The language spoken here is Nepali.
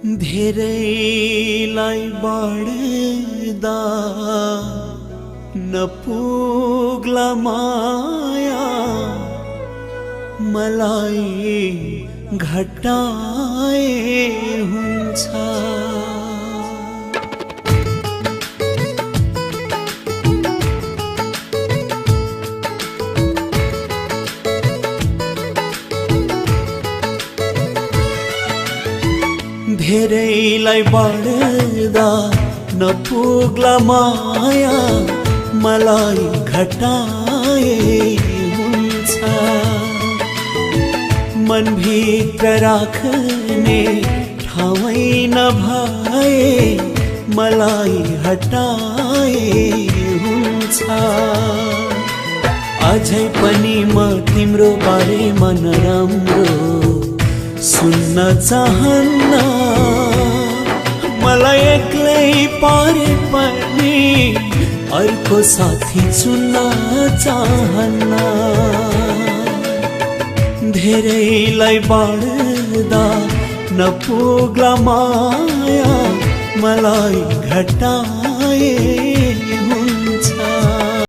धेरैलाई बढ्दा नपुग्ला माया मलाई घटाए हुन्छ। धेरैलाई बढ्दा नपुग्ला माया मलाई घटाए हुन्छ। मनभित्र राख्ने ठाउँै नभए मलाई हटाए हुन्छ। अझै पनि म तिम्रो बारेमा नराम्रो सुन्न चाहन्न। मलाई एक्लै पारे पनि अर्को साथी चुन्न चाहन्न। धेरैलाई बढ्दा नपुग्ला माया मलाई घटाए